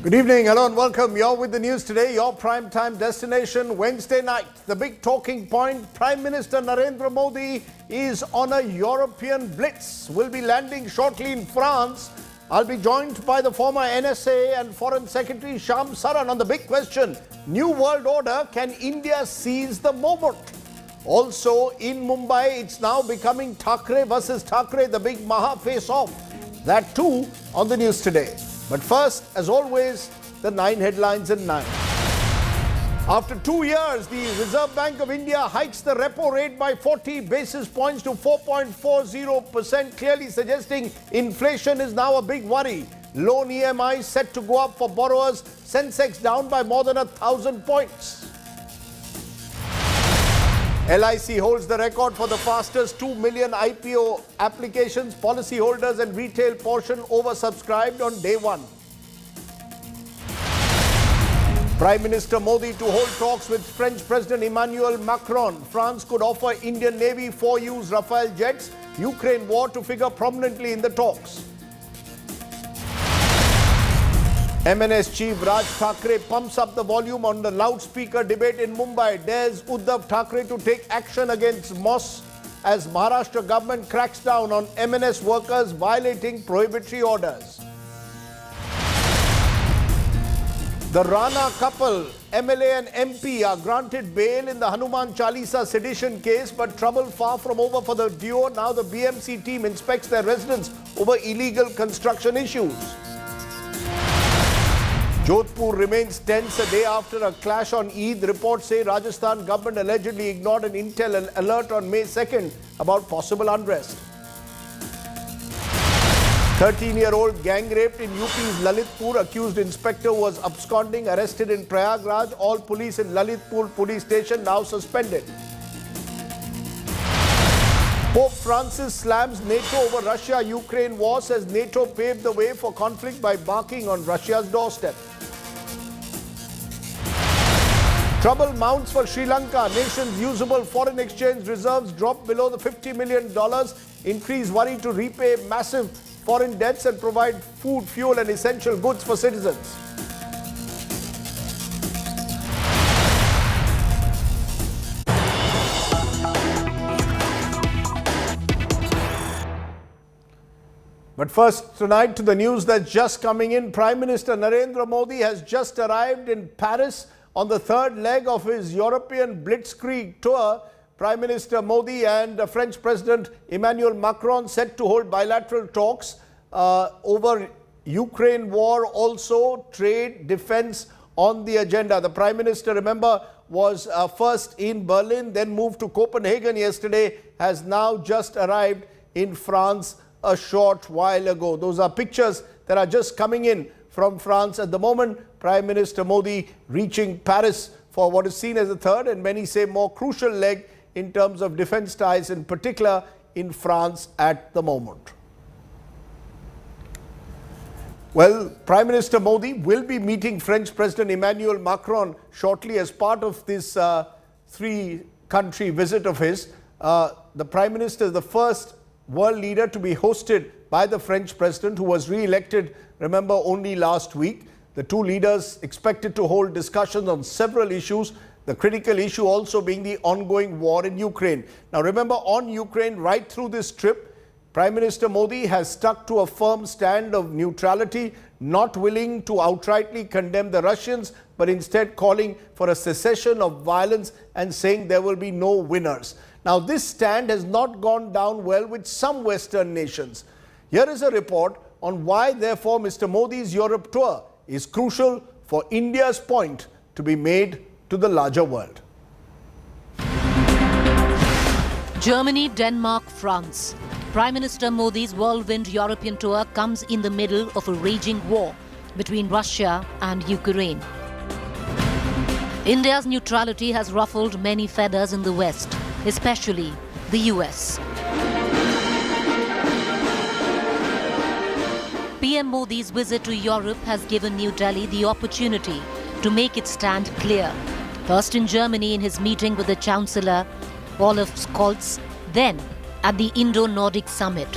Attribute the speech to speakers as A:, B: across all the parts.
A: Good evening, hello and welcome. You're with the news today, your prime time destination, Wednesday night. The big talking point, Prime Minister Narendra Modi is on a European blitz. Will be landing shortly in France. I'll be joined by the former NSA and Foreign Secretary Shyam Saran on the big question, New World Order, can India seize the moment? Also in Mumbai, it's now becoming Thackeray versus Thackeray, the big Maha face-off. That too on the news today. But first, as always, the 9 headlines in 9. After 2 years, the Reserve Bank of India hikes the repo rate by 40 basis points to 4.40%, clearly suggesting inflation is now a big worry. Loan EMIs set to go up for borrowers, Sensex down by more than 1,000 points. LIC holds the record for the fastest 2 million IPO applications, policyholders and retail portion oversubscribed on day one. Prime Minister Modi to hold talks with French President Emmanuel Macron. France could offer Indian Navy 4 used Rafale jets. Ukraine war to figure prominently in the talks. MNS Chief Raj Thackeray pumps up the volume on the loudspeaker debate in Mumbai. Dares Uddhav Thackeray to take action against MOS as Maharashtra government cracks down on MNS workers violating prohibitory orders. The Rana couple, MLA and MP, are granted bail in the Hanuman Chalisa sedition case, but trouble far from over for the duo. Now the BMC team inspects their residence over illegal construction issues. Jodhpur remains tense a day after a clash on Eid. Reports say Rajasthan government allegedly ignored an intel alert on May 2nd about possible unrest. 13-year-old gang raped in UP's Lalitpur. Accused inspector was absconding, arrested in Prayagraj. All police in Lalitpur police station now suspended. Pope Francis slams NATO over Russia-Ukraine war, says NATO paved the way for conflict by barking on Russia's doorstep. Trouble mounts for Sri Lanka. Nation's usable foreign exchange reserves drop below the $50 million. Increase worry to repay massive foreign debts and provide food, fuel and essential goods for citizens. But first, tonight to the news that's just coming in. Prime Minister Narendra Modi has just arrived in Paris on the third leg of his European blitzkrieg tour. Prime Minister Modi and French President Emmanuel Macron set to hold bilateral talks over Ukraine war, also trade, defense on the agenda. The Prime Minister, remember, was first in Berlin, then moved to Copenhagen yesterday, has now just arrived in France a short while ago. Those are pictures that are just coming in from France at the moment. Prime Minister Modi reaching Paris for what is seen as the third and many say more crucial leg in terms of defense ties, in particular in France at the moment. Well, Prime Minister Modi will be meeting French President Emmanuel Macron shortly as part of this 3-country visit of his. The Prime Minister is the first world leader to be hosted by the French President, who was re-elected, remember, only last week. The two leaders expected to hold discussions on several issues, the critical issue also being the ongoing war in Ukraine. Now remember, on Ukraine, right through this trip, Prime Minister Modi has stuck to a firm stand of neutrality, not willing to outrightly condemn the Russians, but instead calling for a cessation of violence and saying there will be no winners. Now this stand has not gone down well with some Western nations. Here is a report on why, therefore, Mr. Modi's Europe tour is crucial for India's point to be made to the larger world.
B: Germany, Denmark, France. Prime Minister Modi's whirlwind European tour comes in the middle of a raging war between Russia and Ukraine. India's neutrality has ruffled many feathers in the West, especially the US. PM Modi's visit to Europe has given New Delhi the opportunity to make its stand clear. First in Germany in his meeting with the Chancellor Olaf Scholz, then at the Indo-Nordic Summit.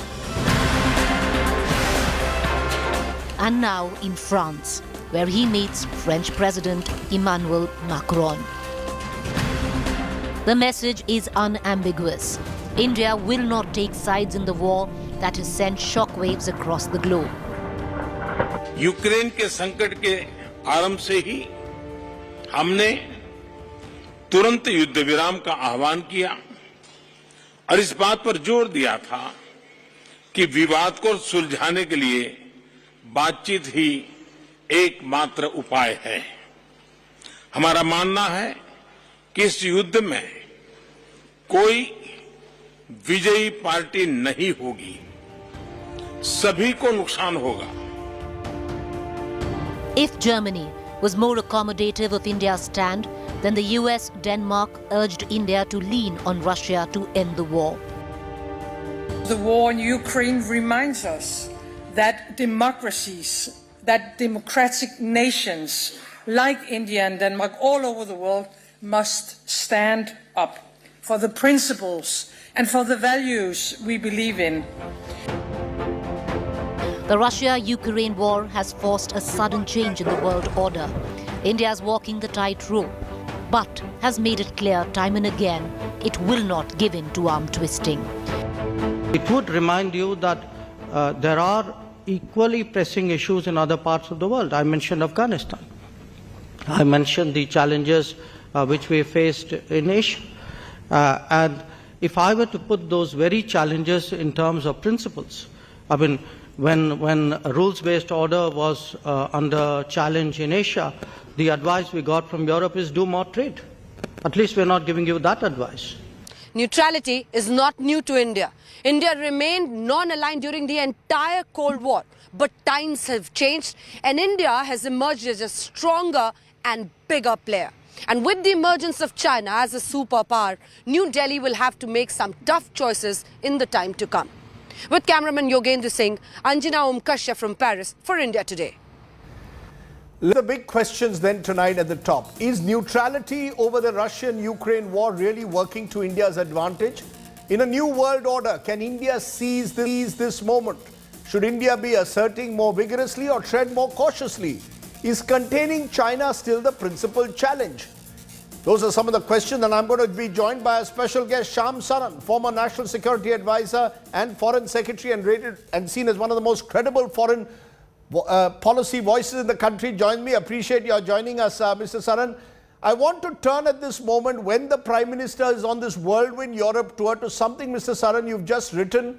B: And now in France. where he meets French President Emmanuel Macron. The message is unambiguous. India will not take sides in the war that has sent shockwaves across the globe.
C: Ukraine के संकट के आरंभ से ही हमने तुरंत युद्ध विराम का आह्वान किया और इस बात पर जोर दिया था कि विवाद को सुलझाने के लिए बातचीत ही एकमात्र उपाय है। हमारा मानना है कि इस युद्ध में कोई विजयी पार्टी नहीं होगी, सभी को नुकसान होगा।
B: If Germany was more accommodative of India's stand, then the US, Denmark urged India to lean on Russia to end the war.
D: The war in Ukraine reminds us that democracies, that democratic nations like India and Denmark all over the world must stand up for the principles and for the values we believe in.
B: The Russia-Ukraine war has forced a sudden change in the world order. India is walking the tightrope, but has made it clear time and again it will not give in to arm twisting.
E: It would remind you that there are equally pressing issues in other parts of the world. I mentioned Afghanistan. I mentioned the challenges which we faced in Asia. And if I were to put those very challenges in terms of principles, I mean, when a rules-based order was under challenge in Asia, the advice we got from Europe is do more trade. At least we're not giving you that advice.
F: Neutrality is not new to India. India remained non-aligned during the entire Cold War. But times have changed and India has emerged as a stronger and bigger player. And with the emergence of China as a superpower, New Delhi will have to make some tough choices in the time to come. With cameraman Yogendra Singh, Anjana Kashyap from Paris for India Today.
A: The big questions then tonight at the top. Is neutrality over the Russian-Ukraine war really working to India's advantage? In a new world order, can India seize this moment? Should India be asserting more vigorously or tread more cautiously? Is containing China still the principal challenge? Those are some of the questions, and I'm going to be joined by a special guest, Shyam Saran, former National Security Advisor and Foreign Secretary, and rated and seen as one of the most credible foreign policy voices in the country. Join me. Appreciate your joining us, Mr. Saran. I want to turn at this moment, when the Prime Minister is on this Whirlwind Europe tour, to something, Mr. Saran, you've just written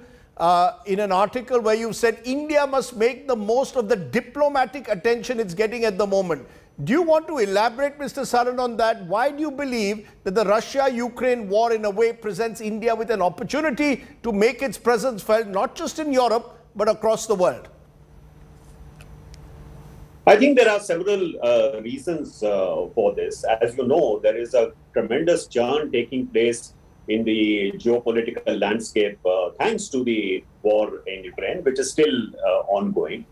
A: in an article where you said India must make the most of the diplomatic attention it's getting at the moment. Do you want to elaborate, Mr. Saran, on that? Why do you believe that the Russia-Ukraine war in a way presents India with an opportunity to make its presence felt not just in Europe but across the world?
G: I think there are several reasons for this. As you know, there is a tremendous churn taking place in the geopolitical landscape thanks to the war in Ukraine, which is still ongoing.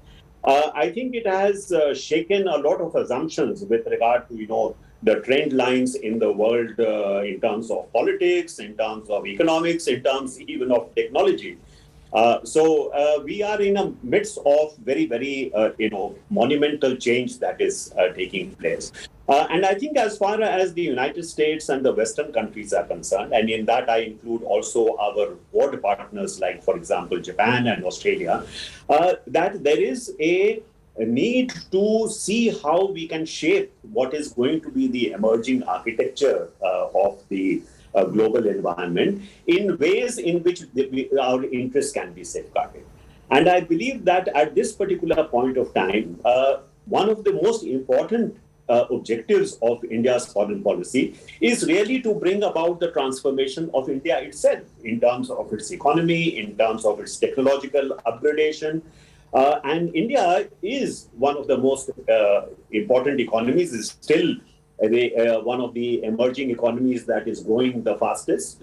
G: I think it has shaken a lot of assumptions with regard to, the trend lines in the world in terms of politics, in terms of economics, in terms even of technology. So we are in the midst of very, very, monumental change that is taking place. And I think as far as the United States and the Western countries are concerned, and in that I include also our world partners like, for example, Japan and Australia, that there is a need to see how we can shape what is going to be the emerging architecture of the global environment in ways in which our interests can be safeguarded. And I believe that at this particular point of time, one of the most important objectives of India's foreign policy is really to bring about the transformation of India itself in terms of its economy, in terms of its technological upgradation. And India is one of the most important economies, is still one of the emerging economies that is growing the fastest,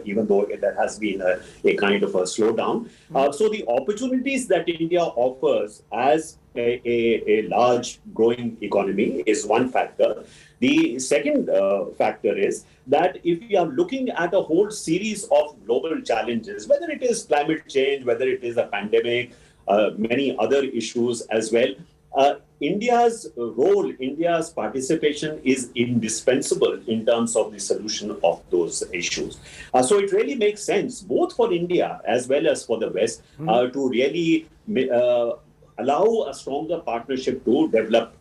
G: even though there has been a kind of a slowdown. So the opportunities that India offers as a large growing economy is one factor. The second factor is that if we are looking at a whole series of global challenges, whether it is climate change, whether it is a pandemic, many other issues as well, India's role, India's participation is indispensable in terms of the solution of those issues. So it really makes sense, both for India as well as for the West, to really allow a stronger partnership to develop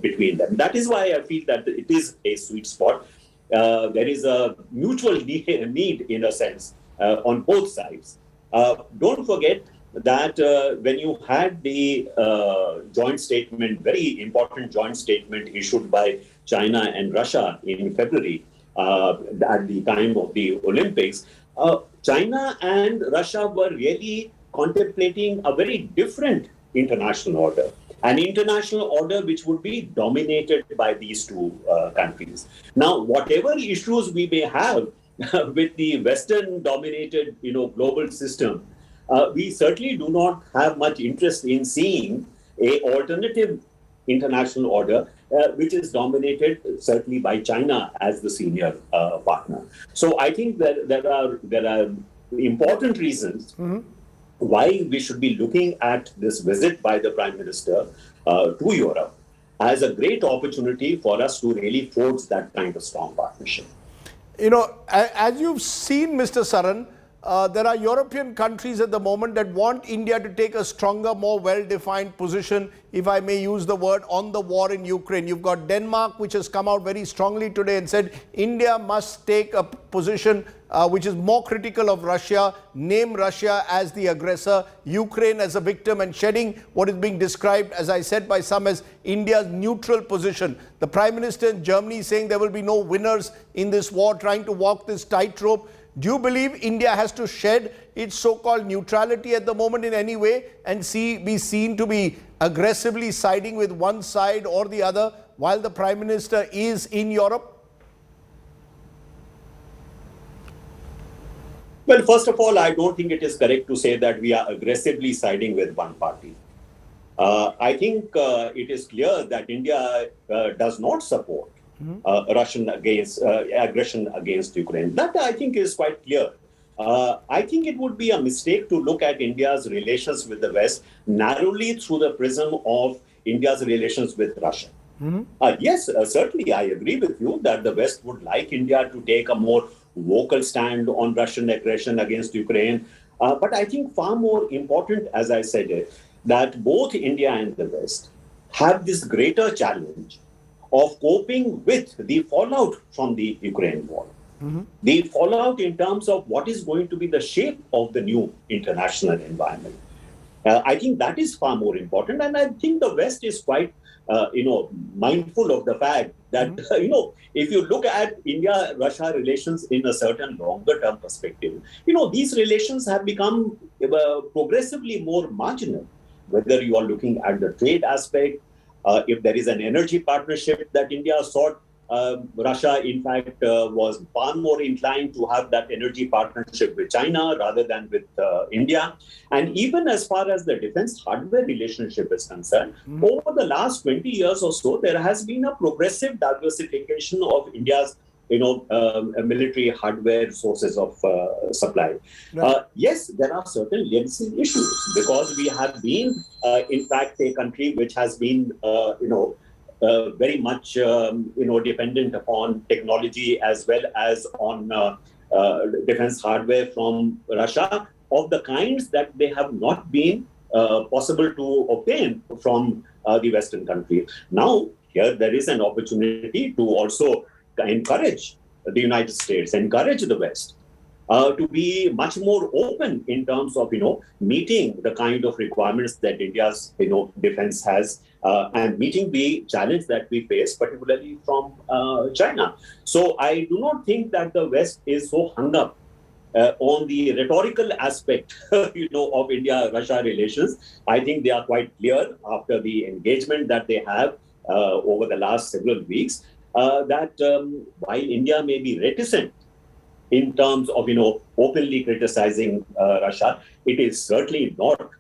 G: between them. That is why I feel that it is a sweet spot. There is a mutual need in a sense on both sides. Don't forget that when you had the joint statement, very important joint statement issued by China and Russia in February at the time of the Olympics, China and Russia were really contemplating a very different international order. An international order which would be dominated by these two countries. Now, whatever issues we may have with the Western-dominated, global system, we certainly do not have much interest in seeing a alternative international order which is dominated certainly by China as the senior partner. So I think that there are important reasons why we should be looking at this visit by the Prime Minister to Europe as a great opportunity for us to really forge that kind of strong partnership.
A: As you've seen, Mr. Saran, there are European countries at the moment that want India to take a stronger, more well-defined position, if I may use the word, on the war in Ukraine. You've got Denmark, which has come out very strongly today and said India must take a position which is more critical of Russia, name Russia as the aggressor, Ukraine as a victim, and shedding what is being described, as I said, by some as India's neutral position. The Prime Minister in Germany saying there will be no winners in this war, trying to walk this tightrope. Do you believe India has to shed its so-called neutrality at the moment in any way and be seen to be aggressively siding with one side or the other while the Prime Minister is in Europe?
G: Well, first of all, I don't think it is correct to say that we are aggressively siding with one party. I think it is clear that India does not support Russian aggression against Ukraine. That I think is quite clear. I think it would be a mistake to look at India's relations with the West narrowly through the prism of India's relations with Russia. Yes, certainly I agree with you that the West would like India to take a more vocal stand on Russian aggression against Ukraine. But I think far more important, as I said, that both India and the West have this greater challenge of coping with the fallout from the Ukraine war. The fallout in terms of what is going to be the shape of the new international environment. I think that is far more important. And I think the West is quite, mindful of the fact that, if you look at India-Russia relations in a certain longer-term perspective, these relations have become progressively more marginal, whether you are looking at the trade aspect, if there is an energy partnership that India sought, Russia, in fact, was far more inclined to have that energy partnership with China rather than with India. And even as far as the defense hardware relationship is concerned, over the last 20 years or so, there has been a progressive diversification of India's military hardware sources of supply. Right. Yes, there are certain legacy issues because we have been, in fact, a country which has been, very much, dependent upon technology as well as on defense hardware from Russia of the kinds that they have not been possible to obtain from the Western countries. Now, here there is an opportunity to also encourage the United States, encourage the West to be much more open in terms of, meeting the kind of requirements that India's, defense has and meeting the challenge that we face, particularly from China. So I do not think that the West is so hung up on the rhetorical aspect, of India-Russia relations. I think they are quite clear after the engagement that they have over the last several weeks that while India may be reticent in terms of, openly criticizing Russia, it is certainly not,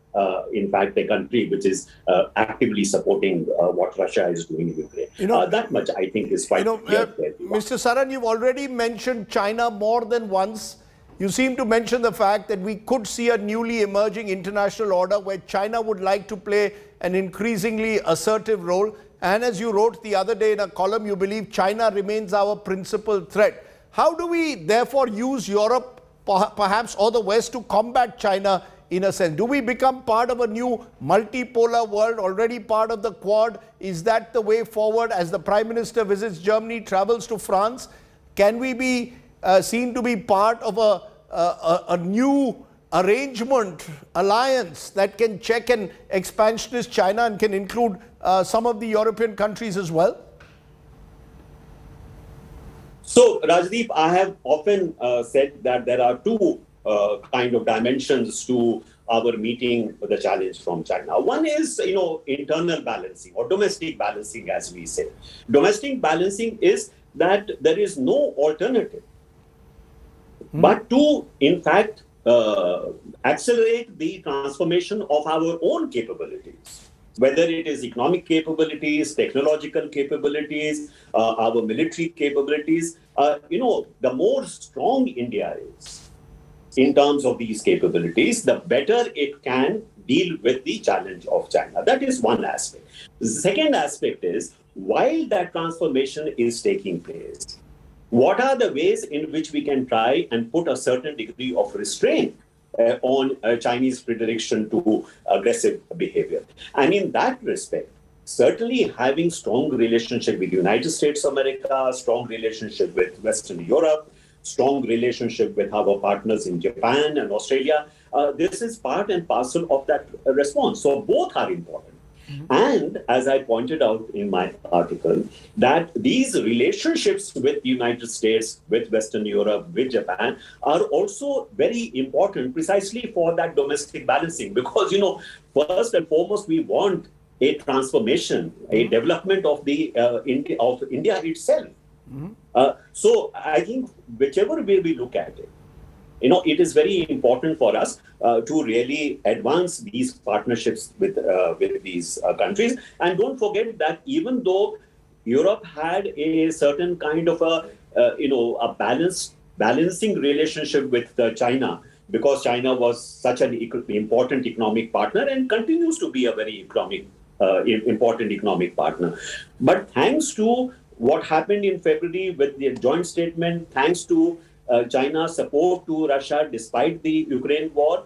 G: in fact, a country which is actively supporting what Russia is doing in Ukraine. That much, I think, is quite clear.
A: Mr. Saran, you've already mentioned China more than once. you seem to mention the fact that we could see a newly emerging international order where China would like to play an increasingly assertive role. And as you wrote the other day in a column, you believe China remains our principal threat. How do we therefore use Europe, perhaps, or the West to combat China in a sense? Do we become part of a new multipolar world, already part of the Quad? Is that the way forward as the Prime Minister visits Germany, travels to France? Can we be seen to be part of a new arrangement, alliance that can check an expansionist China and can include some of the European countries as well?
G: So, Rajdeep, I have often said that there are two kind of dimensions to our meeting the challenge from China. One is, internal balancing or domestic balancing, as we say. Domestic balancing is that there is no alternative but to, in fact, accelerate the transformation of our own capabilities, whether it is economic capabilities, technological capabilities, our military capabilities. The more strong India is in terms of these capabilities, the better it can deal with the challenge of China. That is one aspect. The second aspect is, while that transformation is taking place, what are the ways in which we can try and put a certain degree of restraint on Chinese predilection to aggressive behavior? And in that respect, certainly having strong relationship with the United States of America, strong relationship with Western Europe, strong relationship with our partners in Japan and Australia, this is part and parcel of that response. So both are important. And as I pointed out in my article, that these relationships with the United States, with Western Europe, with Japan are also very important precisely for that domestic balancing. Because, first and foremost, we want a transformation, a development of the of India itself. So I think whichever way we look at it, it is very important for us to really advance these partnerships with these countries. And don't forget that even though Europe had a certain kind of a balancing relationship with China, because China was such an important economic partner and continues to be a very important economic partner. But thanks to what happened in February with the joint statement, thanks to China's support to Russia despite the Ukraine war,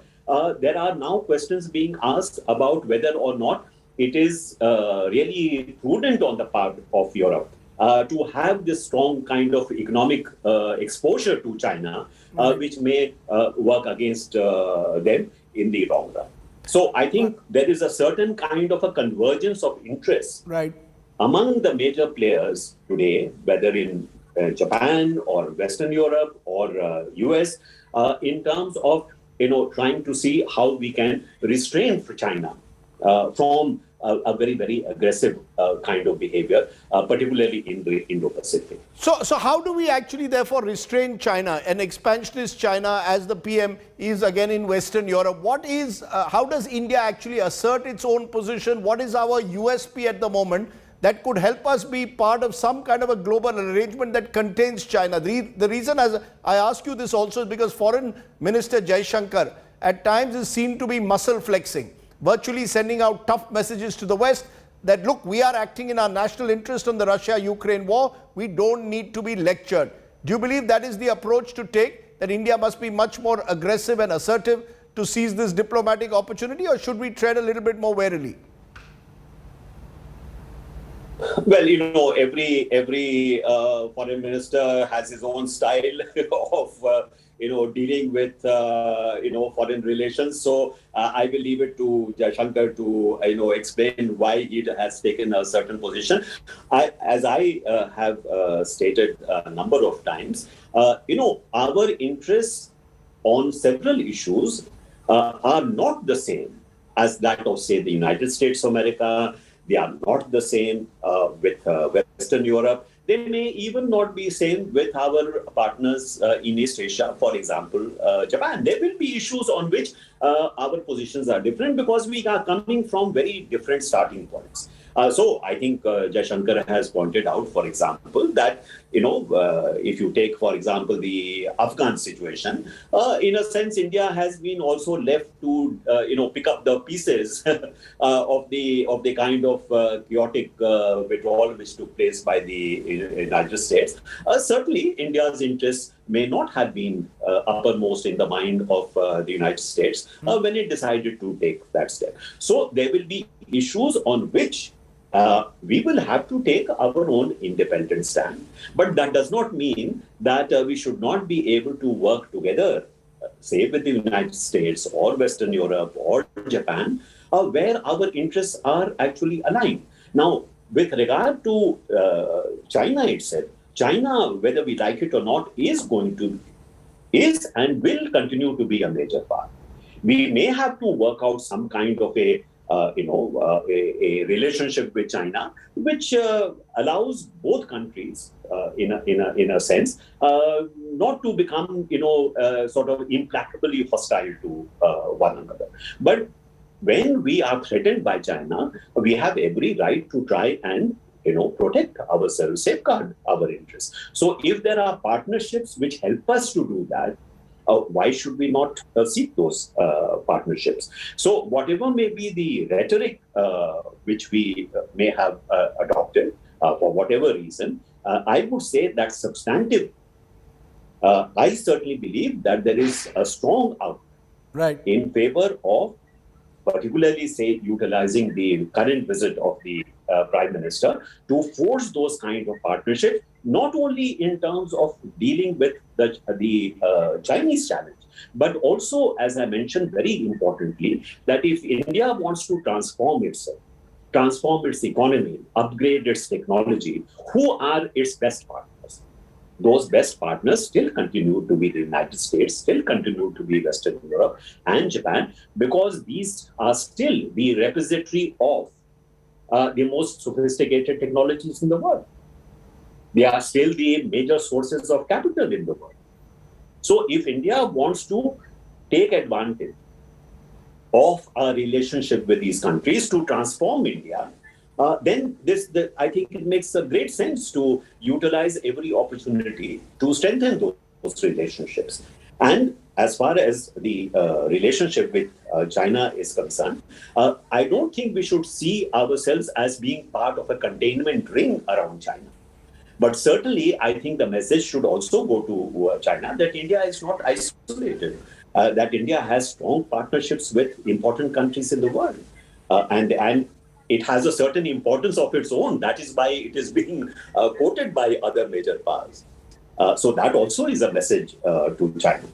G: there are now questions being asked about whether or not it is really prudent on the part of Europe to have this strong kind of economic exposure to China, which may work against them in the long run. So I think there is a certain kind of a convergence of interests among the major players today, whether in Japan or Western Europe or US, in terms of trying to see how we can restrain China from a very, very aggressive kind of behavior, particularly in the Indo-Pacific.
A: So how do we actually therefore restrain China, an expansionist China, as the PM is again in Western Europe? How does India actually assert its own position? What is our USP at the moment that could help us be part of some kind of a global arrangement that contains China? The reason as I ask you this also is because Foreign Minister Jaishankar at times is seen to be muscle flexing, virtually sending out tough messages to the West that, look, we are acting in our national interest on the Russia-Ukraine war. We don't need to be lectured. Do you believe that is the approach to take, that India must be much more aggressive and assertive to seize this diplomatic opportunity, or should we tread a little bit more warily?
G: Well, every foreign minister has his own style of dealing with foreign relations. So I will leave it to Jaishankar to explain why he has taken a certain position. As I have stated a number of times, our interests on several issues are not the same as that of, say, the United States of America. They are not the same with Western Europe. They may even not be same with our partners in East Asia, for example, Japan. There will be issues on which our positions are different because we are coming from very different starting points. So I think Jaishankar has pointed out, for example, that, if you take, for example, the Afghan situation, in a sense, India has been also left to, pick up the pieces of the kind of chaotic withdrawal which took place by the United States. Certainly, India's interests may not have been uppermost in the mind of the United States when it decided to take that step. So there will be issues on which we will have to take our own independent stand. But that does not mean that we should not be able to work together, say with the United States or Western Europe or Japan, where our interests are actually aligned. Now, with regard to China itself, China, whether we like it or not, is and will continue to be a major part. We may have to work out some kind of a relationship with China, which allows both countries, in a sense, not to become, sort of implacably hostile to one another. But when we are threatened by China, we have every right to try and protect ourselves, safeguard our interests. So if there are partnerships which help us to do that, why should we not seek those partnerships? So whatever may be the rhetoric which we may have adopted for whatever reason, I would say that substantive. I certainly believe that there is a strong outcome in favor of, particularly, say, utilizing the current visit of the Prime Minister to force those kind of partnerships, not only in terms of dealing with the Chinese challenge, but also, as I mentioned very importantly, that if India wants to transform itself, transform its economy, upgrade its technology, who are its best partners? Those best partners still continue to be the United States, still continue to be Western Europe and Japan, because these are still the repository of the most sophisticated technologies in the world. They are still the major sources of capital in the world. So if India wants to take advantage of our relationship with these countries to transform India, then I think it makes a great sense to utilize every opportunity to strengthen those relationships. And as far as the relationship with China is concerned, I don't think we should see ourselves as being part of a containment ring around China. But certainly, I think the message should also go to China that India is not isolated, that India has strong partnerships with important countries in the world. And it has a certain importance of its own. That is why it is being quoted by other major powers. So that also is a message to China.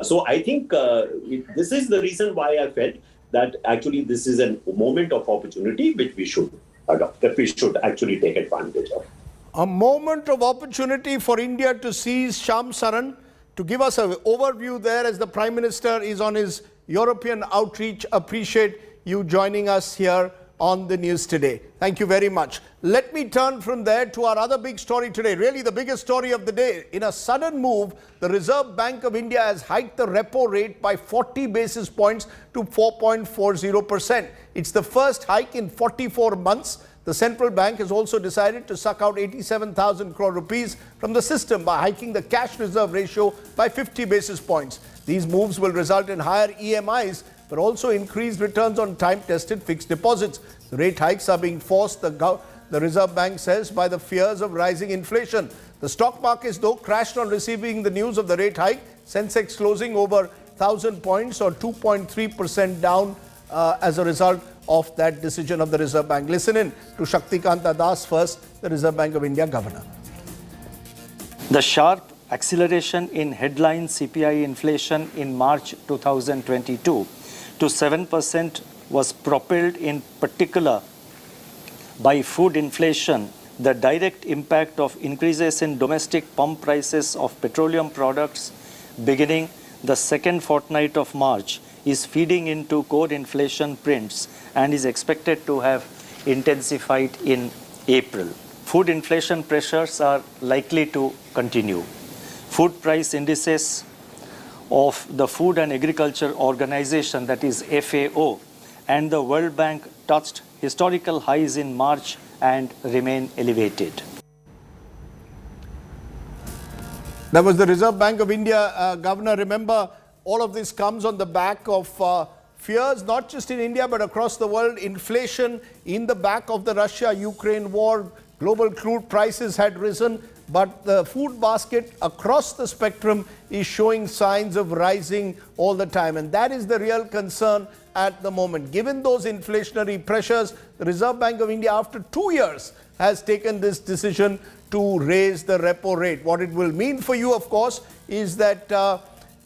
G: So I think this is the reason why I felt that actually this is a moment of opportunity which we should adopt, that we should actually take advantage of.
A: A moment of opportunity for India to seize. Shyam Saran, to give us an overview there as the Prime Minister is on his European outreach. Appreciate you joining us here on the news today. Thank you very much. Let me turn from there to our other big story today, really the biggest story of the day. In a sudden move, the Reserve Bank of India has hiked the repo rate by 40 basis points to 4.40%. It's the first hike in 44 months. The central bank has also decided to suck out 87,000 crore rupees from the system by hiking the cash reserve ratio by 50 basis points. These moves will result in higher EMIs, but also increased returns on time-tested fixed deposits. The rate hikes are being forced, the Reserve Bank says, by the fears of rising inflation. The stock markets, though, crashed on receiving the news of the rate hike. Sensex closing over 1,000 points or 2.3% down as a result of that decision of the Reserve Bank. Listen in to Shaktikanta Das first, the Reserve Bank of India Governor.
H: The sharp acceleration in headline CPI inflation in March 2022 to 7% was propelled in particular by food inflation. The direct impact of increases in domestic pump prices of petroleum products beginning the second fortnight of March is feeding into core inflation prints and is expected to have intensified in April. Food inflation pressures are likely to continue. Food price indices of the Food and Agriculture Organization, that is FAO, and the World Bank touched historical highs in March and remain elevated.
A: That was the Reserve Bank of India governor. Remember, all of this comes on the back of fears, not just in India, but across the world. Inflation in the back of the Russia-Ukraine war. Global crude prices had risen, but the food basket across the spectrum is showing signs of rising all the time. And that is the real concern at the moment. Given those inflationary pressures, the Reserve Bank of India, after 2 years, has taken this decision to raise the repo rate. What it will mean for you, of course, is that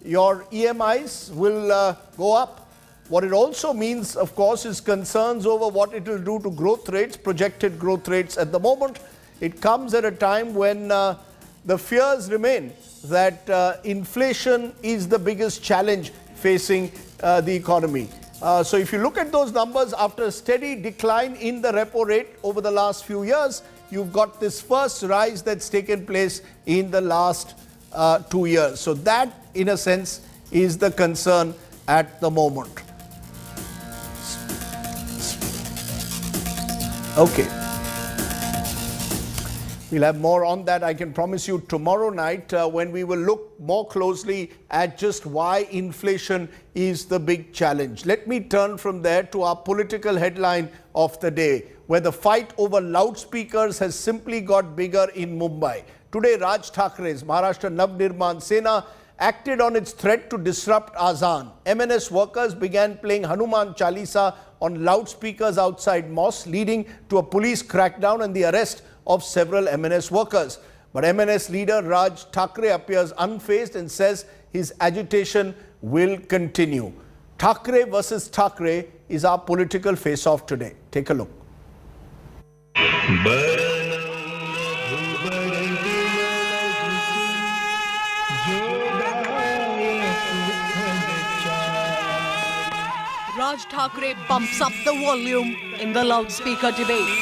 A: your EMIs will go up. What it also means, of course, is concerns over what it will do to growth rates, projected growth rates at the moment. It comes at a time when the fears remain that inflation is the biggest challenge facing the economy. So if you look at those numbers, after a steady decline in the repo rate over the last few years, you've got this first rise that's taken place in the last 2 years. So that, in a sense, is the concern at the moment. Okay. We'll have more on that, I can promise you, tomorrow night when we will look more closely at just why inflation is the big challenge. Let me turn from there to our political headline of the day, where the fight over loudspeakers has simply got bigger in Mumbai. Today, Raj Thackerays Maharashtra Navnirman Sena acted on its threat to disrupt Azan. MNS workers began playing Hanuman Chalisa on loudspeakers outside mosques, leading to a police crackdown and the arrest of several MNS workers. But MNS leader Raj Thackeray appears unfazed and says his agitation will continue. Thackeray versus Thackeray is our political face-off today. Take a look.
I: Raj Thackeray bumps up the volume in the loudspeaker debate.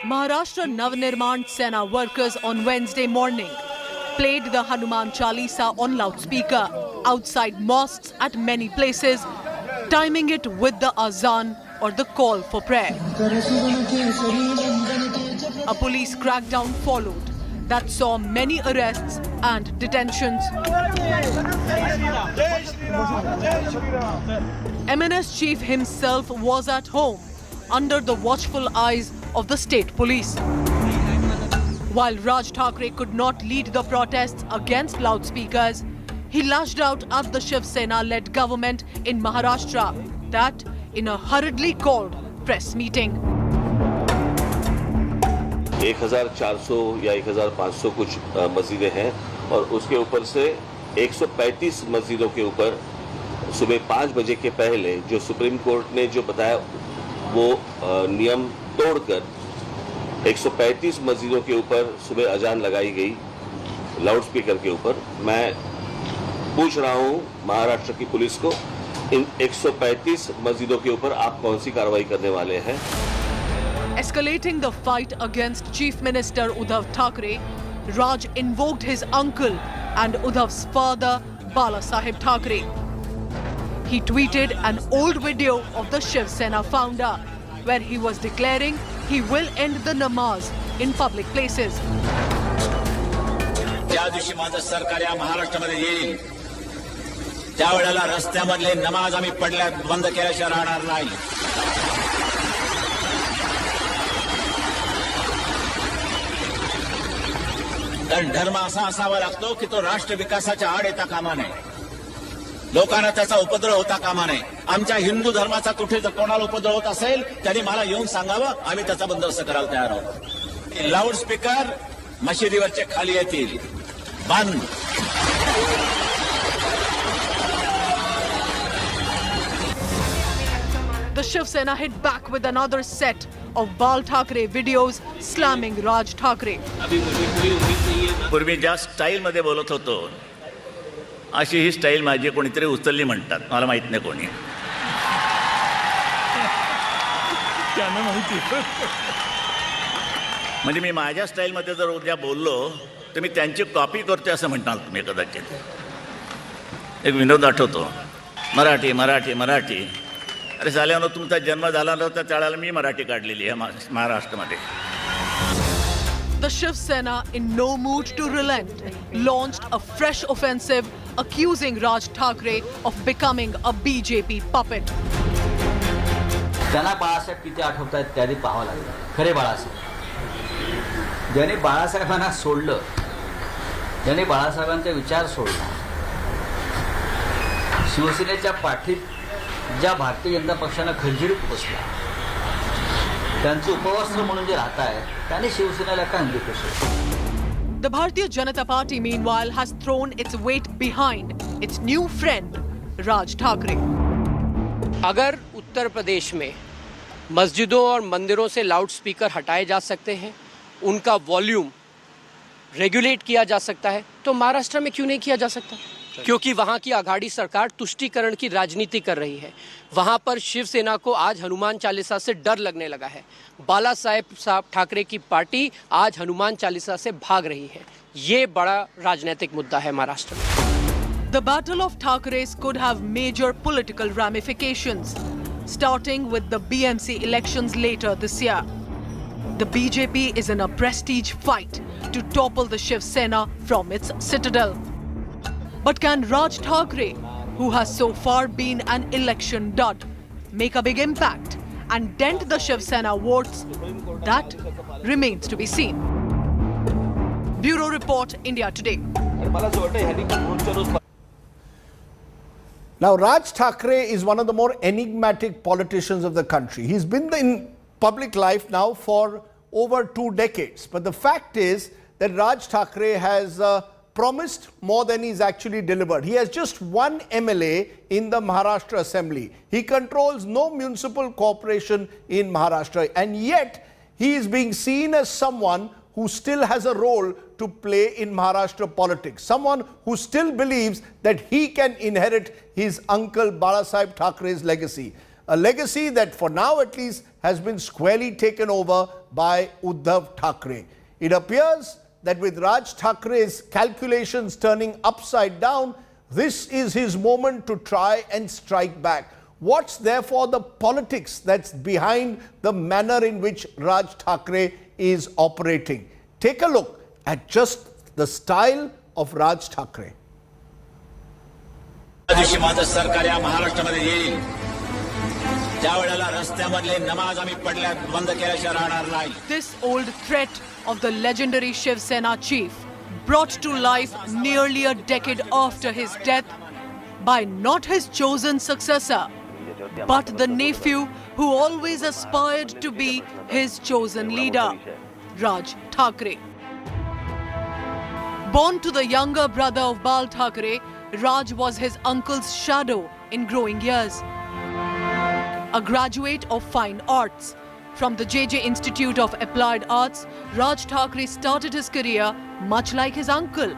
I: Maharashtra Navnirman Sena workers on Wednesday morning played the Hanuman Chalisa on loudspeaker outside mosques at many places, timing it with the azan or the call for prayer. A police crackdown followed that saw many arrests and detentions. MNS chief himself was at home under the watchful eyes of the state police. While Raj Thackeray could not lead the protests against loudspeakers, he lashed out at the Shiv Sena-led government in Maharashtra, that in a hurriedly called press meeting.
J: 1400 या 1500 कुछ मस्जिदें हैं और उसके ऊपर से 135 मस्जिदों के ऊपर सुबह 5 बजे के पहले जो सुप्रीम कोर्ट ने जो बताया वो नियम तोड़कर 135 मस्जिदों के ऊपर सुबह अजान लगाई गई लाउड स्पीकर के ऊपर। मैं पूछ रहा हूं महाराष्ट्र की पुलिस को, इन 135 मस्जिदों के ऊपर आप कौन सी कार्रवाई करने वाले हैं?
I: Escalating the fight against Chief Minister Uddhav Thackeray, Raj invoked his uncle and Uddhav's father, Bala Sahib Thackeray. He tweeted an old video of the Shiv Sena founder, where he was declaring he will end the namaz in public places.
K: ज्या दिवशी माझं सरकार या महाराष्ट्रामध्ये येईल त्यावेळेला रस्त्यामधले नमाज आम्ही पडल्यात बंद केल्याशिवाय राहणार नाही. कारण धर्म असा असावा लागतो की तो राष्ट्र विकासाच्या आड येता कामा नये, लोकांना त्याचा उपद्रव होता कामा नये. आमच्या हिंदू धर्माचा कुठे जर कोणाला उपद्रव होत असेल त्यांनी मला येऊन सांगावं, आम्ही त्याचा बंदोबस्त करायला तयार आहोत. लाऊड स्पीकर मशिदीवरचे खाली येतील, बंद.
I: The Shiv Sena hit back with another set of Bal Thackeray videos slamming Raj Thackeray.
K: पूर्वी ज्या स्टाईल मध्ये बोलत होतो अशी ही स्टाईल माझी कोणीतरी उचलली म्हणतात, मला माहित नाही कोणी. म्हणजे मी माझ्या स्टाईल मध्ये जर उद्या बोललो तर मी त्यांची कॉपी करतोय असं म्हणताल तुम्ही कदाचित. एक विनोद आठवतो, मराठी मराठी मराठी अरे झाल्यानं तुमचा जन्म झाला नव्हता त्यावेळेला मी मराठी काढलेली आहे महाराष्ट्रामध्ये.
I: The Shiv Sena, in no mood to relent, launched a fresh offensive accusing Raj Thackeray of becoming a BJP puppet.
L: त्यांना बाळासाहेब किती आठवत आहेत त्याआधी पाहावं लागलं. खरे बाळासाहेब ज्याने बाळासाहेबांना सोडलं, ज्याने बाळासाहेबांचा विचार सोडला, शिवसेनेच्या पाठीत ज्या भारतीय जनता पक्षानं खंजीर बसला, त्यांचं उपवस्त्र म्हणून जे राहत आहे त्याने शिवसेनेला काय हल्ली कसे.
I: The Bharatiya Janata Party, meanwhile, has thrown its weight behind its new friend, Raj Thackeray.
M: अगर उत्तर प्रदेश में मस्जिदों और मंदिरों से लाउडस्पीकर हटाए जा सकते हैं, उनका वॉल्यूम रेगुलेट किया जा सकता है, तो महाराष्ट्र में क्यों नहीं किया जा सकता? क्योंकि वहाँ की आघाड़ी सरकार तुष्टीकरण की राजनीति कर रही है. वहाँ पर शिवसेना को आज हनुमान चालीसा से डर लगने लगा है. बाला साहब ठाकरे की पार्टी आज हनुमान चालीसा से भाग रही है. ये बड़ा राजनीतिक मुद्दा है महाराष्ट्र में.
I: The battle of Thackerays could have major political ramifications, starting with the BMC elections later this year. The BJP is in a prestige fight to topple the Shiv Sena from its citadel. But can Raj Thackeray, who has so far been an election dud, make a big impact and dent the Shiv Sena votes? That remains to be seen. Bureau Report, India Today.
A: Now, Raj Thackeray is one of the more enigmatic politicians of the country. He's been in public life now for over 2 decades. But the fact is that Raj Thackeray has promised more than he's actually delivered. He has just one MLA in the Maharashtra Assembly. He controls no municipal corporation in Maharashtra, and yet he is being seen as someone who still has a role to play in Maharashtra politics. Someone who still believes that he can inherit his uncle Balasaheb Thackeray's legacy. A legacy that for now at least has been squarely taken over by Uddhav Thackeray. It appears that with Raj Thackeray's calculations turning upside down, this is his moment to try and strike back. What's therefore the politics that's behind the manner in which Raj Thackeray is operating? Take a look at just the style of Raj Thackeray.
K: सरकार या महाराष्ट्रामध्ये येईल त्यावेळेला रस्त्यामधले नमाज आम्ही पडल्या बंद केल्याशिवाय राहणार नाही.
I: This old threat of the legendary Shiv Sena chief, brought to life nearly a decade after his death by not his chosen successor, but the nephew who always aspired to be his chosen leader, Raj Thackeray. Born to the younger brother of Bal Thackeray, Raj was his uncle's shadow in growing years. A graduate of fine arts from the JJ Institute of Applied Arts, Raj Thackeray started his career much like his uncle,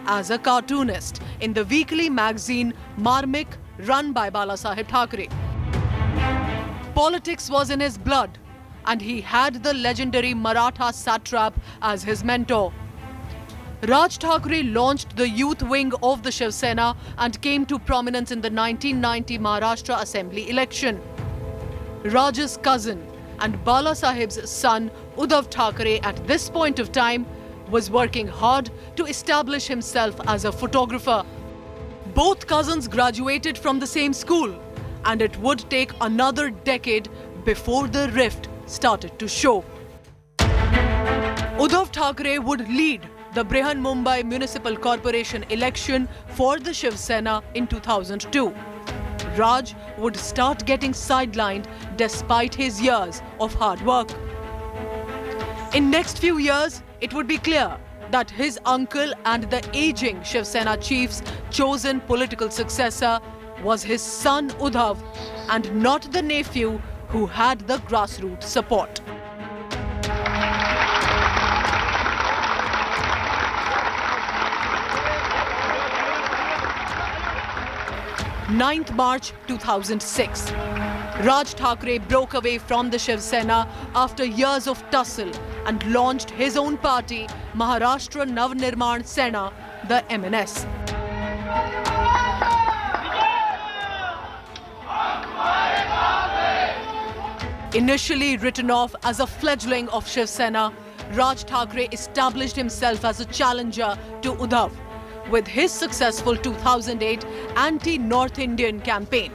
I: as a cartoonist in the weekly magazine Marmik, run by Balasaheb Thackeray. Politics was in his blood, and he had the legendary Maratha satrap as his mentor. Raj Thackeray launched the youth wing of the Shiv Sena and came to prominence in the 1990 Maharashtra Assembly election. Raj's cousin and Balasaheb's son Uddhav Thackeray at this point of time was working hard to establish himself as a photographer. Both cousins graduated from the same school, and it would take another decade before the rift started to show. Uddhav Thackeray would lead the Brihan Mumbai Municipal Corporation election for the Shiv Sena in 2002. Raj would start getting sidelined despite his years of hard work. In next few years, it would be clear that his uncle and the aging Shiv Sena chief's chosen political successor was his son Uddhav, and not the nephew who had the grassroots support. 9th March 2006. Raj Thackeray broke away from the Shiv Sena after years of tussle and launched his own party, Maharashtra Navnirman Sena, the MNS. Initially written off as a fledgling of Shiv Sena, Raj Thackeray established himself as a challenger to Uddhav with his successful 2008 anti-North Indian campaign.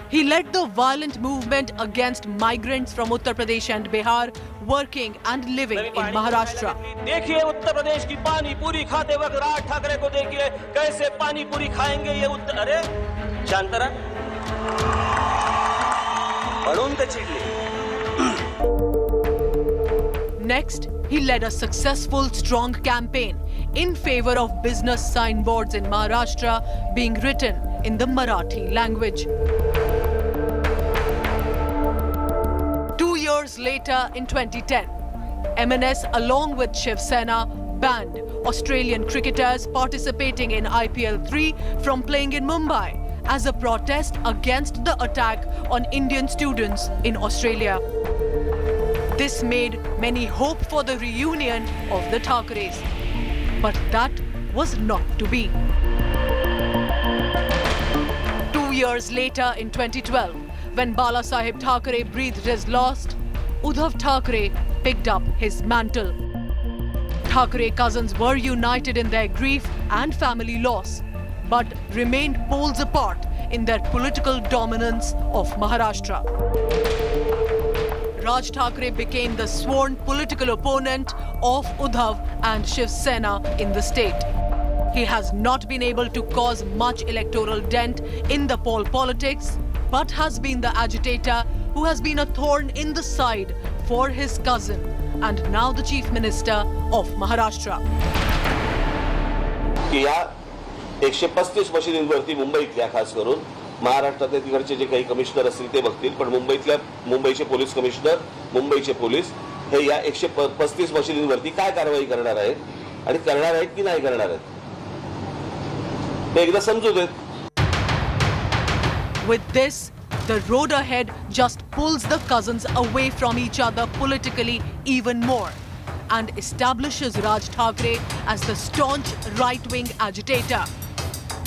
I: He led the violent movement against migrants from Uttar Pradesh and Bihar working and living in Maharashtra.
N: देखिए उत्तर प्रदेश की पानी पूरी खाते वक्त राज ठाकरे को देखिए कैसे पानी पूरी खाएंगे ये उत्तर अरे शांतरा म्हणून ते चिडले.
I: Next, he led a successful, strong campaign in favor of business signboards in Maharashtra being written in the Marathi language. 2 years later, in 2010, MNS along with Shiv Sena banned Australian cricketers participating in IPL 3 from playing in Mumbai as a protest against the attack on Indian students in Australia. This made many hope for the reunion of the Thackeray's, but that was not to be. 2 years later, in 2012, when Balasaheb Thackeray breathed his last, Uddhav Thackeray picked up his mantle. Thackeray cousins were united in their grief and family loss, but remained poles apart in their political dominance of Maharashtra. Raj Thackeray became the sworn political opponent of Uddhav and Shiv Sena in the state. He has not been able to cause much electoral dent in the poll politics, but has been the agitator who has been a thorn in the side for his cousin and now the Chief Minister of Maharashtra.
J: या 135 मशिदींवरती मुंबईतल्या खास करून महाराष्ट्रातले तिकडचे जे काही commissioner असतील ते बघतील, पण मुंबईचे पोलीस कमिशनर, मुंबईचे पोलीस हे या 135 मशिदींवरती काय कारवाई करणार आहेत आणि करणार आहेत की नाही करणार आहेत ते एकदा समजू देत.
I: With this, the road ahead just pulls the cousins away from each other politically even more and establishes Raj Thackeray as the staunch right-wing agitator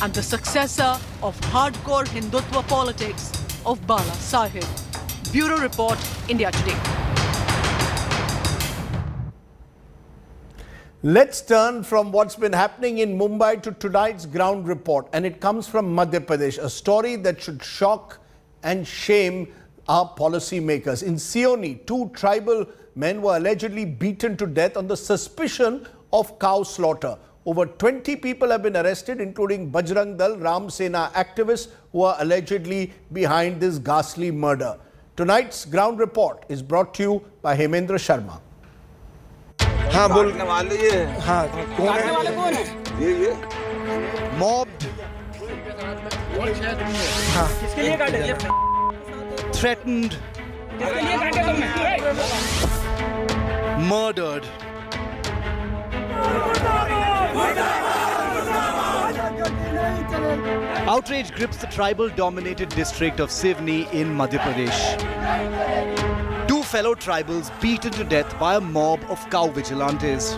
I: and the successor of hardcore Hindutva politics of Bala Sahib. Bureau Report, India Today.
A: Let's turn from what's been happening in Mumbai to tonight's ground report, and it comes from Madhya Pradesh, a story that should shock and shame our policymakers. In Sioni, 2 tribal men were allegedly beaten to death on the suspicion of cow slaughter. Over 20 people have been arrested, including Bajrang Dal, Ram Sena activists who are allegedly behind this ghastly murder. Tonight's ground report is brought to you by Hemendra Sharma.
O: हाँ बोलने वाले ये हाँ कौन है ये mobbed हाँ किसके लिए काटे ये threatened किसके लिए काटे तुमने murdered
P: Outrage grips the tribal-dominated district of Sivni in Madhya Pradesh. 2 fellow tribals beaten to death by a mob of cow vigilantes.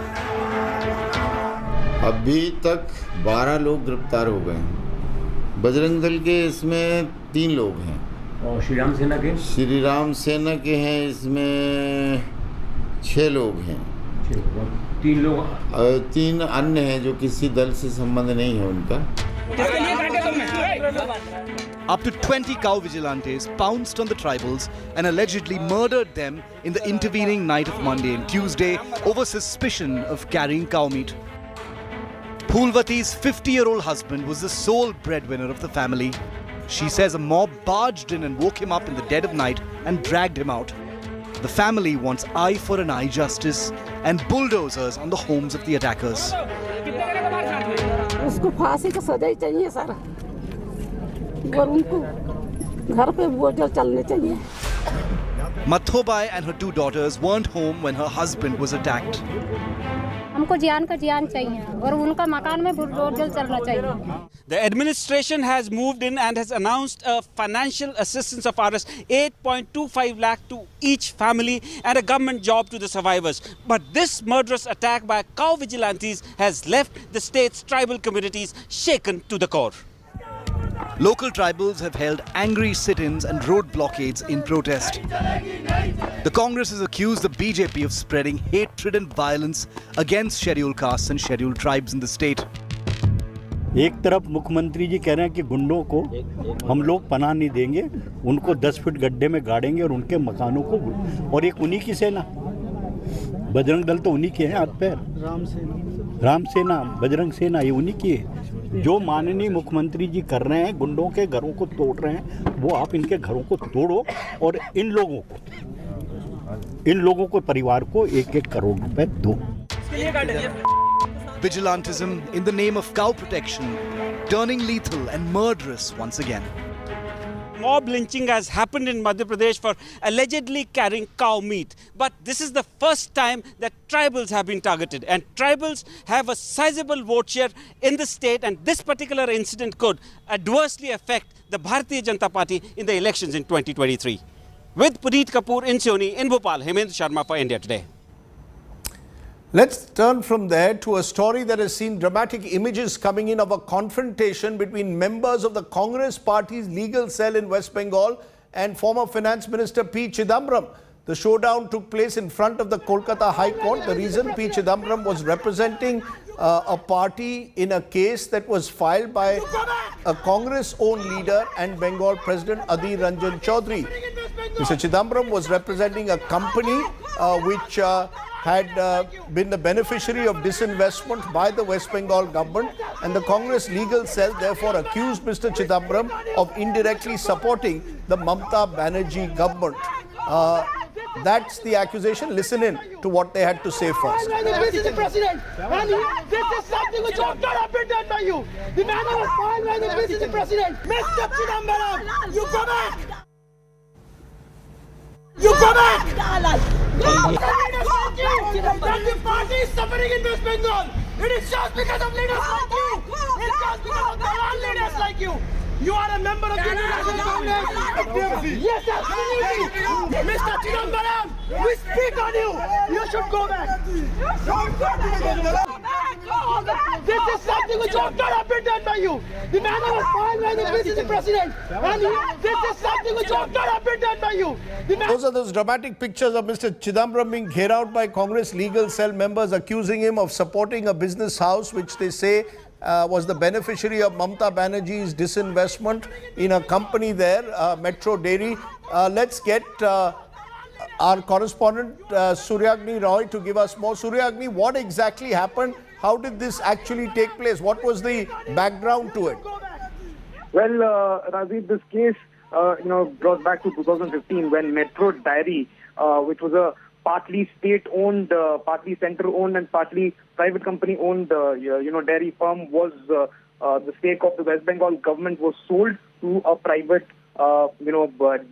Q: अभी तक 12 लोग गिरफ्तार हो गए हैं. बजरंग दल के इसमें 3 लोग हैं. और श्री राम सेना के? श्री राम सेना के हैं इसमें 6 लोग हैं. 3 अन्य हैं जो किसी दल से संबंध नहीं है उनका.
P: Up to 20 cow vigilantes pounced on the tribals and allegedly murdered them in the intervening night of Monday and Tuesday over suspicion of carrying cow meat. Phulvati's 50-year-old husband was the sole breadwinner of the family. She says a mob barged in and woke him up in the dead of night and dragged him out. The family wants eye for an eye justice and bulldozers on the homes of the attackers.
R: उसको फांसी का सजा ही चाहिए sir और उनको घर पे बोझ चलने चाहिए.
P: Mathobai and her 2 daughters weren't home when her husband was attacked.
R: हमको जान का जान चाहिए और उनका मकान में बुलडोजर चलना चाहिए.
S: The administration has moved in and has announced a financial assistance of Rs 8.25 lakh to each family and a government job to the survivors. But this murderous attack by cow vigilantes has left the state's tribal communities shaken to the core.
P: Local tribals have held angry sit-ins and road blockades in protest. The Congress has accused the BJP of spreading hatred and violence against scheduled castes and scheduled tribes in the state.
T: एक तरफ मुख्यमंत्री जी कह रहे हैं कि गुंडों को हम लोग पनाह नहीं देंगे, उनको 10 फीट गड्ढे में गाड़ेंगे और उनके मकानों को, और एक उन्हीं की सेना, बजरंग दल तो उन्हीं के हैं हाथ पैर, राम सेना, बजरंग सेना, ये उन्हीं की है। जो माननीय मुख्यमंत्री जी कर रहे हैं, गुंडों के घरों को तोड़ रहे हैं, वो आप इनके घरों को तोड़ो और इन लोगों को परिवार को 1-1 करोड़ रुपए दो।
P: Vigilantism in the name of cow protection, turning lethal and murderous once again.
S: Mob lynching has happened in Madhya Pradesh for allegedly carrying cow meat. But this is the first time that tribals have been targeted. And tribals have a sizable vote share in the state. And this particular incident could adversely affect the Bharatiya Janata Party in the elections in 2023. With Puneet Kapoor in Sioni, in Bhopal, Hemendra Sharma for India Today.
A: Let's turn from there to a story that has seen dramatic images coming in of a confrontation between members of the Congress party's legal cell in West Bengal and former Finance Minister P. Chidambaram. The showdown took place in front of the Kolkata High Court. The reason P. Chidambaram was representing a party in a case that was filed by a Congress-owned leader and Bengal President Adhir Ranjan Chaudhary. Mr. Chidambaram was representing a company which had been the beneficiary of disinvestment by the West Bengal government, and the Congress legal cell therefore accused Mr. Chidambaram of indirectly supporting the Mamata Banerjee government. That's the accusation. Listen in to what they had to say first.
U: This is the president, and this is something which ought not have been done by you. The matter was filed by the vice president. Mr. Chidambaram, you go back! You go back! That the party is suffering in West Bengal. It is just because of leaders like you. It's just because of the leaders like you. You are a member of the National Congress. Yes, absolutely. Mr. Chidambaram, we speak on you. You should go back. This is something which ought not have been done by you. The matter was filed by the vice president. And this is something which ought not have been done by you.
A: Those are those dramatic pictures of Mr. Chidambaram being carried out by Congress legal cell members accusing him of supporting a business house which they say was the beneficiary of Mamata Banerjee's disinvestment in a company there, Metro Dairy. Let's get our correspondent Suryagni Roy to give us more. Suryagni, what exactly happened? How did this actually take place? What was the background to it?
V: Well, Rajdeep, this case brought back to 2015 when Metro Dairy, which was a partly state-owned, partly center-owned and partly private company-owned, dairy firm, was the stake of the West Bengal government was sold to a private,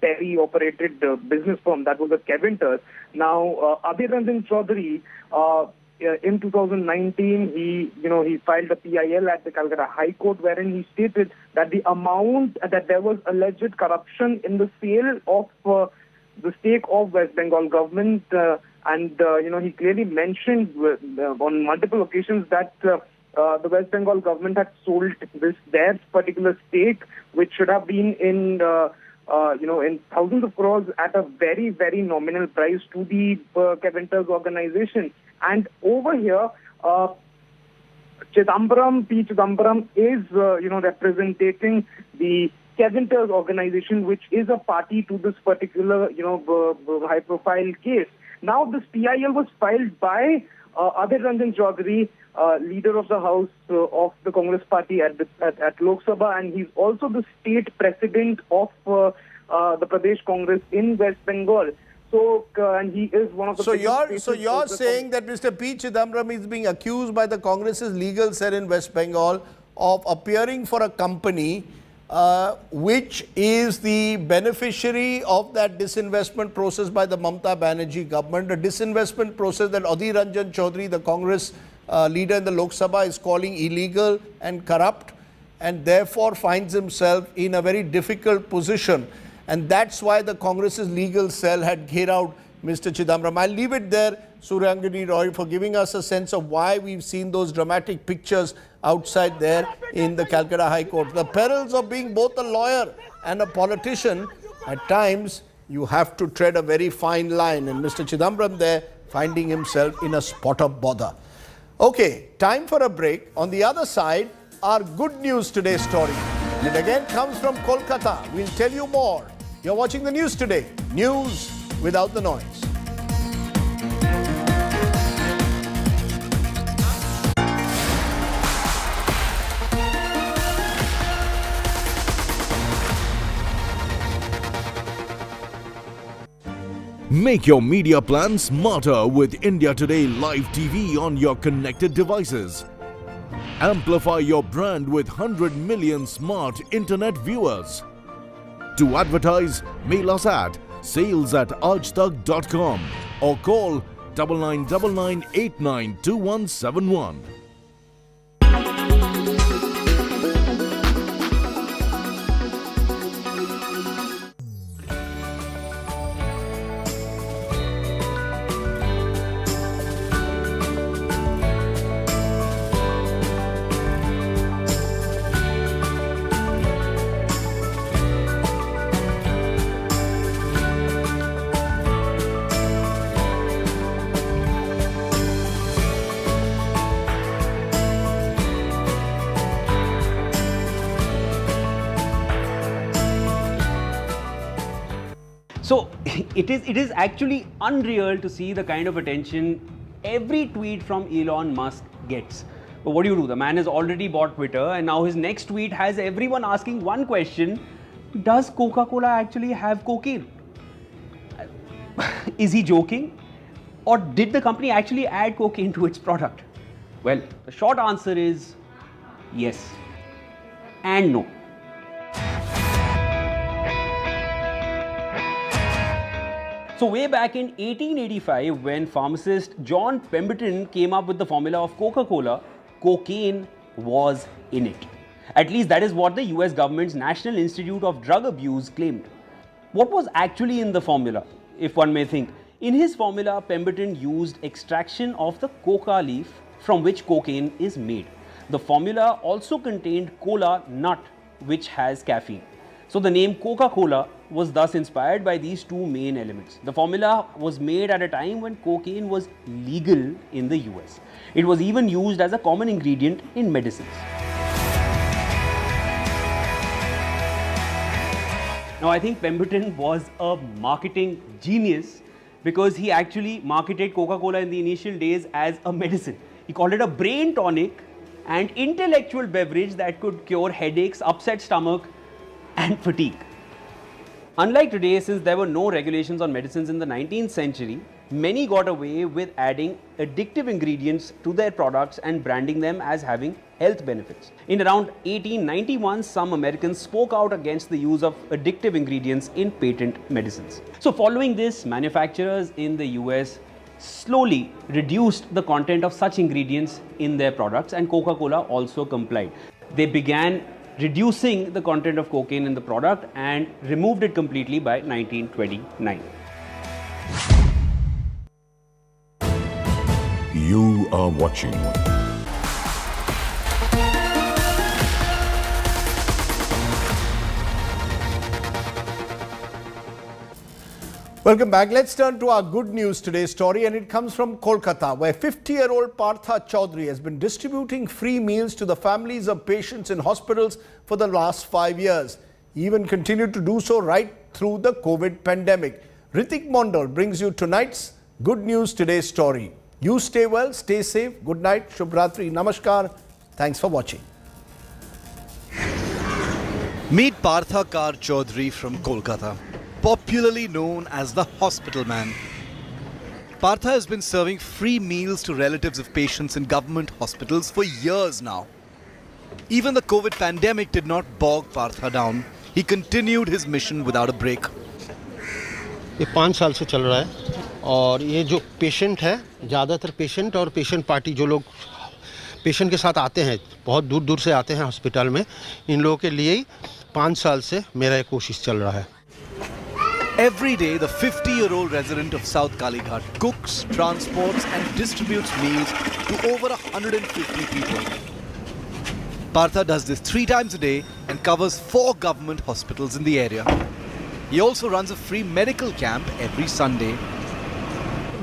V: dairy-operated business firm that was the Kevinters. Now, Adhir Ranjan Chaudhary, in 2019, he filed a PIL at the Calcutta High Court wherein he stated that the amount that there was alleged corruption in the sale of the stake of West Bengal government, and he clearly mentioned on multiple occasions that the West Bengal government had sold their particular stake, which should have been in thousands of crores at a very, very nominal price to the Kevinters organization. And over here, P. Chidambaram is, representing the Kevinters organization, which is a party to this particular, high-profile case. Now, this PIL was filed by Adhir Ranjan Chaudhary, leader of the House of the Congress Party at Lok Sabha, and he's also the state president of the Pradesh Congress in West Bengal. So, and he is one of the.
A: So you're saying that Mr. P. Chidambaram is being accused by the Congress's legal cell in West Bengal of appearing for a company which is the beneficiary of that disinvestment process by the Mamata Banerjee government, a disinvestment process that Adhir Ranjan Chaudhary, the Congress leader in the Lok Sabha, is calling illegal and corrupt, and therefore finds himself in a very difficult position. And that's why the Congress's legal cell had carried out Mr. Chidambaram. I'll leave it there. Suryangani Roy, for giving us a sense of why we've seen those dramatic pictures outside there in the Calcutta High Court. The perils of being both a lawyer and a politician. At times, you have to tread a very fine line, and Mr. Chidambaram there finding himself in a spot of bother. Okay, time for a break. On the other side, our good news today story. And it again comes from Kolkata. We'll tell you more. You're watching the news today. News without the noise.
C: Make your media plan smarter with India Today Live TV on your connected devices. Amplify your brand with 100 million smart internet viewers. To advertise, mail us at sales@aajtak.com or call 9999892171.
D: So it is actually unreal to see the kind of attention every tweet from Elon Musk gets. But what do? The man has already bought Twitter, and now his next tweet has everyone asking one question: does Coca-Cola actually have cocaine? Is he joking? Or did the company actually add cocaine to its product? Well, the short answer is yes and no. So way back in 1885, when pharmacist John Pemberton came up with the formula of Coca-Cola, cocaine was in it. At least that is what the US government's National Institute of Drug Abuse claimed. What was actually in the formula, if one may think? In his formula, Pemberton used extraction of the coca leaf from which cocaine is made. The formula also contained cola nut, which has caffeine. So the name Coca-Cola was thus inspired by these two main elements. The formula was made at a time when cocaine was legal in the US. It was even used as a common ingredient in medicines. Now I think Pemberton was a marketing genius because he actually marketed Coca-Cola in the initial days as a medicine. He called it a brain tonic and intellectual beverage that could cure headaches, upset stomach, and fatigue. Unlike today, since there were no regulations on medicines in the 19th century, many got away with adding addictive ingredients to their products and branding them as having health benefits. In around 1891, some Americans spoke out against the use of addictive ingredients in patent medicines. So following this, manufacturers in the US slowly reduced the content of such ingredients in their products, and Coca-Cola also complied. They began reducing the content of cocaine in the product and removed it completely by 1929.
C: You are watching
A: Welcome back. Let's turn to our good news today story, and it comes from Kolkata, where 50-year-old Partha Chaudhary has been distributing free meals to the families of patients in hospitals for the last 5 years. He even continued to do so right through the COVID pandemic. Ritik Mondal brings you tonight's good news today story. You stay well, stay safe. Good night, Shubhratri, Namaskar. Thanks for watching.
P: Meet Partha Kar Chaudhary from Kolkata, popularly known as the hospital man. Partha has been serving free meals to relatives of patients in government hospitals for years now. Even the COVID pandemic did not bog Partha down. He continued his mission without a break.
W: ये 5 साल से चल रहा है और ये जो patient है, ज़्यादातर पेशेंट और पेशेंट पार्टी जो लोग पेशेंट के साथ आते हैं, बहुत दूर दूर से आते हैं हॉस्पिटल में, इन लोगों के लिए ही 5 साल से मेरा ये कोशिश चल रहा है.
P: Every day, the 50-year-old resident of South Kalighat cooks, transports and distributes meals to over 150 people. Partha does this 3 times a day and covers 4 government hospitals in the area. He also runs a free medical camp every Sunday.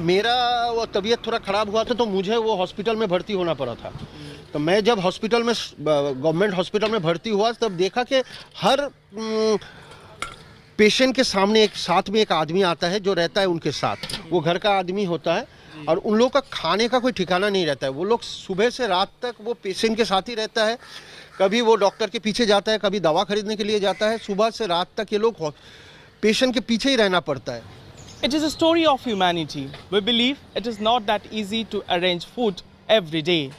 W: मेरा वो तबीयत थोड़ा ख़राब हुआ था तो मुझे वो हॉस्पिटल में भर्ती होना पड़ा था। तो मैं जब हॉस्पिटल में गवर्नमेंट हॉस्पिटल में भर्ती हुआ तब देखा कि हर पेशेंट के सामने एक साथ में एक आदमी आता है जो रहता है उनके साथ। वो घर का आदमी होता है और उन लोगों का खाने का कोई ठिकाना नहीं रहता है। वो लोग सुबह से रात तक वो पेशेंट के साथ ही रहता है। कभी वो डॉक्टर के पीछे जाता है, कभी दवा खरीदने के लिए जाता है। सुबह से रात तक ये लोग पेशेंट के पीछे ही रहना पड़ता है।
B: It is a story of humanity. We believe it is not that easy to arrange food every day.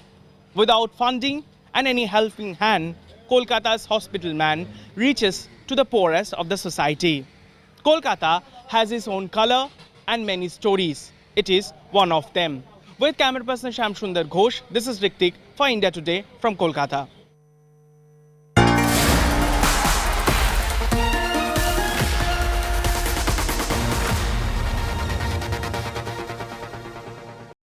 B: Without funding and any helping hand, Kolkata's hospital man reaches to the poorest of the society. Kolkata has its own color and many stories. It is one of them. With camera person Shyam Sundar Ghosh, this is Ritik for India Today from Kolkata.